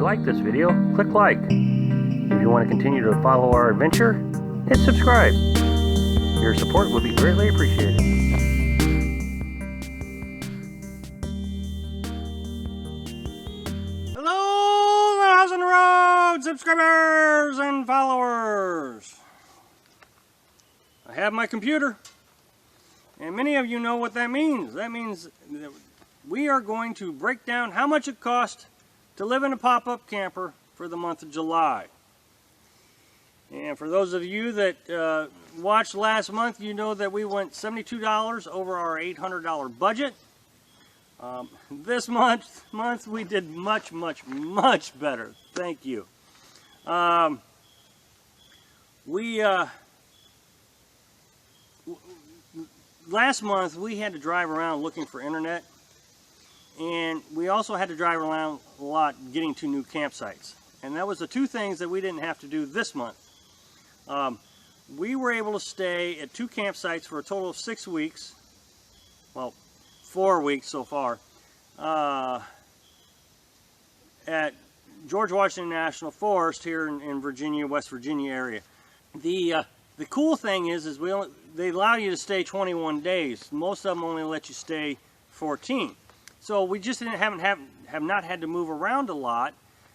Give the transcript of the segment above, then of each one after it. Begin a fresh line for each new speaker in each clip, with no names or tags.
like this video, click like. If you want to continue to follow our adventure, hit subscribe. Your support would be greatly appreciated. Hello, the House on the Road subscribers and followers. I have my computer, and many of you know what that means. That means that we are going to break down how much it costs to live in a pop-up camper for the month of July. And for those of you that watched last month, you know that we went $72 over our $800 budget. This month we did much better. Thank you. Last month we had to drive around looking for internet, and we also had to drive around a lot getting to new campsites. And that was the two things that we didn't have to do this month. We were able to stay at 2 campsites for a total of 6 weeks. Well, 4 weeks so far. At George Washington National Forest here in Virginia, West Virginia area. The cool thing is they allow you to stay 21 days. Most of them only let you stay 14. So we just have not had to move around a lot.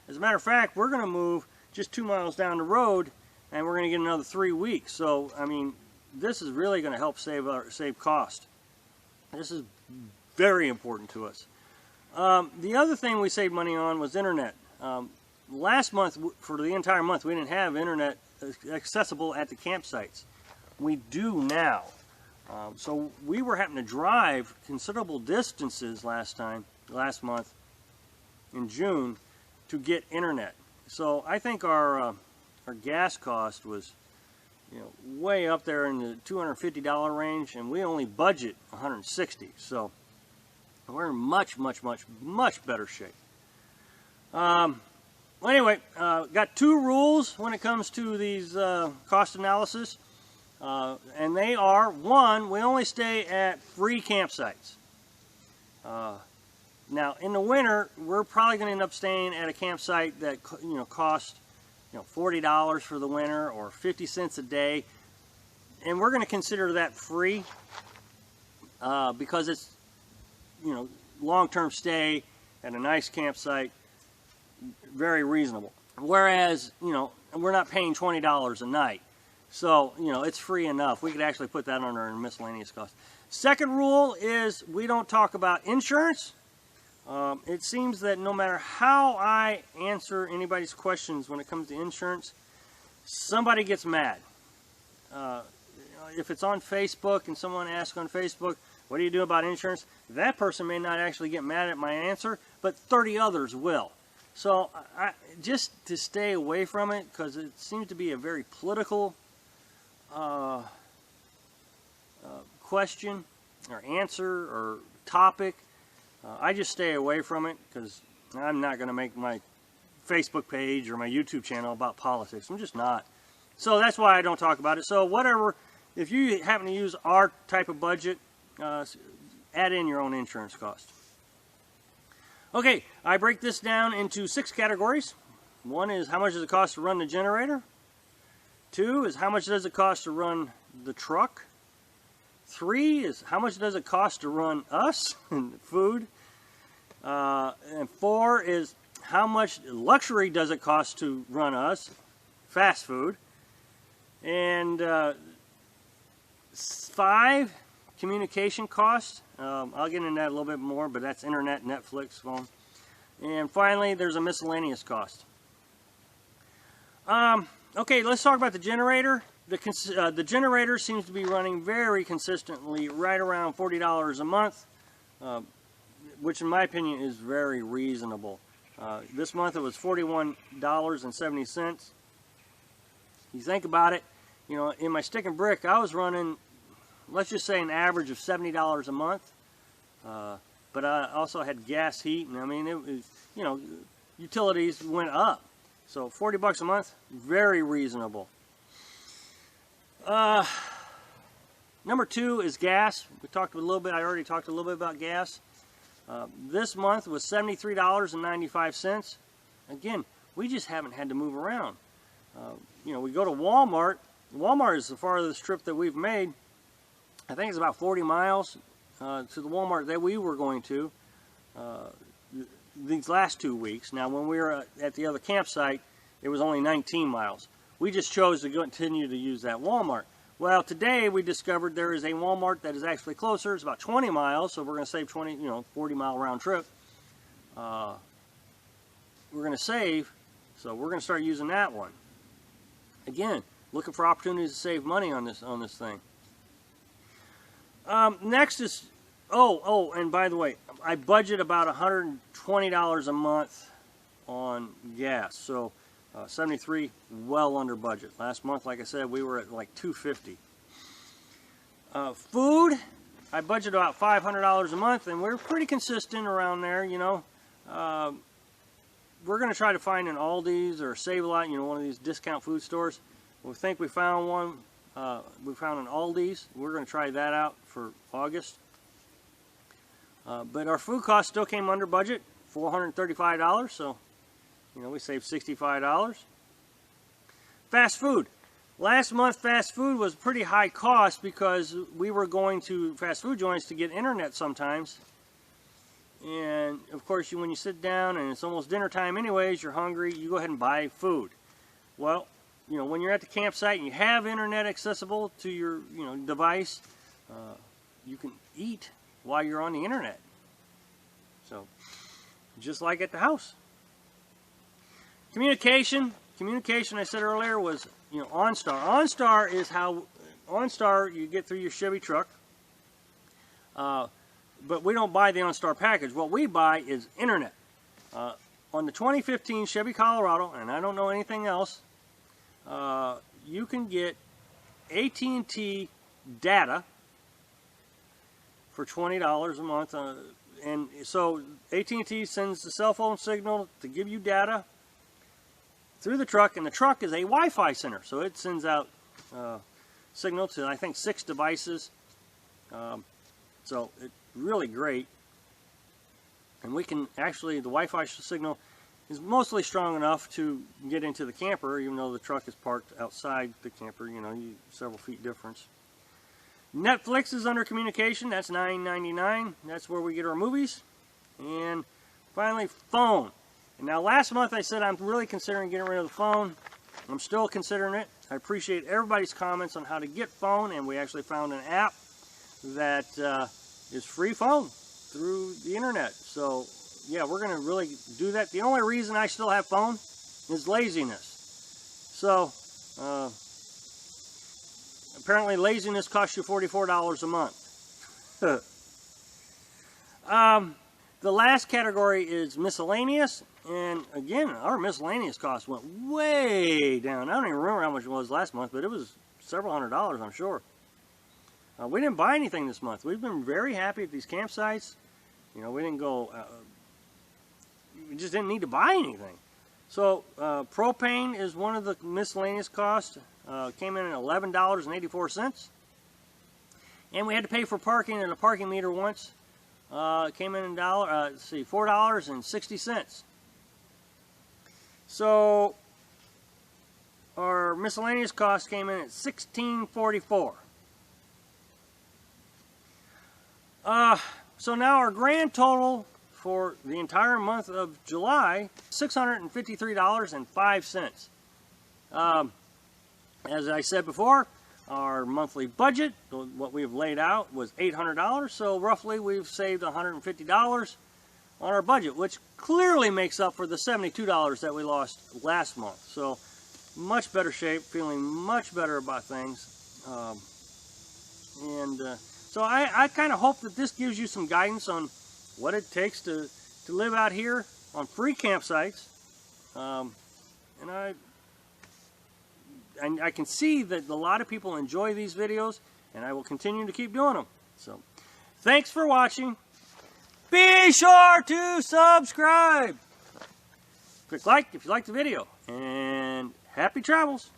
As a matter of fact, we're going to move just 2 miles down the road, and we're going to get another 3 weeks. So I mean, this is really going to help save cost. This is very important to us. The other thing we saved money on was internet. Last month, for the entire month, we didn't have internet accessible at the campsites. We do now. So we were having to drive considerable distances last month in June to get internet. So I think our gas cost was, way up there in the $250 range, and we only budget $160. So we're in much better shape. Well, anyway, got 2 rules when it comes to these cost analysis. And they are, 1, we only stay at free campsites. Now, in the winter, we're probably going to end up staying at a campsite that costs $40 for the winter or 50 cents a day, and we're going to consider that free because it's long-term stay at a nice campsite, very reasonable. Whereas we're not paying $20 a night. So, it's free enough. We could actually put that under miscellaneous costs. Second rule is we don't talk about insurance. It seems that no matter how I answer anybody's questions when it comes to insurance, somebody gets mad. If it's on Facebook and someone asks on Facebook, what do you do about insurance? That person may not actually get mad at my answer, but 30 others will. So, just to stay away from it, because it seems to be a very political question or answer or topic, I just stay away from it because I'm not going to make my Facebook page or my YouTube channel about politics. I'm just not. So that's why I don't talk about it. So whatever, if you happen to use our type of budget, add in your own insurance cost. Okay, I break this down into 6 categories. 1 is how much does it cost to run the generator. 2 is how much does it cost to run the truck. 3 is how much does it cost to run us and food. And 4 is how much luxury does it cost to run us, fast food. And 5, communication costs. I'll get into that a little bit more, but that's internet, Netflix, phone. And finally, there's a miscellaneous cost. Okay, let's talk about the generator. The generator seems to be running very consistently right around $40 a month, which in my opinion is very reasonable. This month it was $41.70. You think about it, in my stick and brick I was running, let's just say, an average of $70 a month. But I also had gas, heat, and I mean, it was, utilities went up. So $40 a month, very reasonable. Number 2 is gas. We talked a little bit. I already talked a little bit about gas. This month was $73.95. again, we just haven't had to move around. You know, we go to Walmart. Walmart is the farthest trip that we've made. I think it's about 40 miles to the Walmart that we were going to these last 2 weeks. Now, when we were at the other campsite, it was only 19 miles. We just chose to continue to use that Walmart. Well, today we discovered there is a Walmart that is actually closer. It's about 20 miles, so we're going to save 40-mile round trip. We're going to save, so we're going to start using that one. Again, looking for opportunities to save money on this thing. Next is, and by the way, I budget about $120 a month on gas. So 73, well under budget. Last month, like I said, we were at like $250. Food, I budget about $500 a month, and we're pretty consistent around there, you know. We're going to try to find an Aldi's or Save-A-Lot, you know, one of these discount food stores. We think we found one. We found an Aldi's. We're going to try that out for August. But our food costs still came under budget, $435, so, you know, we saved $65. Fast food. Last month, fast food was pretty high cost because we were going to fast food joints to get internet sometimes. And, of course, when you sit down and it's almost dinner time anyways, you're hungry, you go ahead and buy food. Well, you know, when you're at the campsite and you have internet accessible to your, you know, device, you can eat while you're on the internet. So, just like at the house. Communication, I said earlier, was, you know, OnStar. OnStar is how, OnStar, you get through your Chevy truck. But we don't buy the OnStar package. What we buy is internet. On the 2015 Chevy Colorado, and I don't know anything else, you can get AT&T data for $20 a month. And so AT&T sends the cell phone signal to give you data through the truck, and the truck is a Wi-Fi center. So it sends out signal to, I think, 6 devices. So it's really great. And we can actually, the Wi-Fi signal is mostly strong enough to get into the camper, even though the truck is parked outside the camper, you know, several feet difference. Netflix is under communication. That's $9.99. That's where we get our movies. And finally, phone. And now last month I said I'm really considering getting rid of the phone. I'm still considering it. I appreciate everybody's comments on how to get phone, and we actually found an app that is free phone through the internet. So yeah, we're going to really do that. The only reason I still have phone is laziness. So apparently laziness costs you $44 a month. The last category is miscellaneous, and again, our miscellaneous costs went way down. I don't even remember how much it was last month, but it was several $100s, I'm sure. We didn't buy anything this month. We've been very happy at these campsites. You know, we didn't go, we just didn't need to buy anything. So propane is one of the miscellaneous costs. Came in at $11.84. And we had to pay for parking at a parking meter once. Came in $4.60. So our miscellaneous costs came in at $16.44. So now our grand total for the entire month of July, $653.05. As I said before, our monthly budget, what we've laid out, was $800. So roughly we've saved $150 on our budget, which clearly makes up for the $72 that we lost last month. So much better shape, feeling much better about things. So I kind of hope that this gives you some guidance on what it takes to live out here on free campsites. And I can see that a lot of people enjoy these videos, and I will continue to keep doing them. So, thanks for watching. Be sure to subscribe. Click like if you like the video, and happy travels.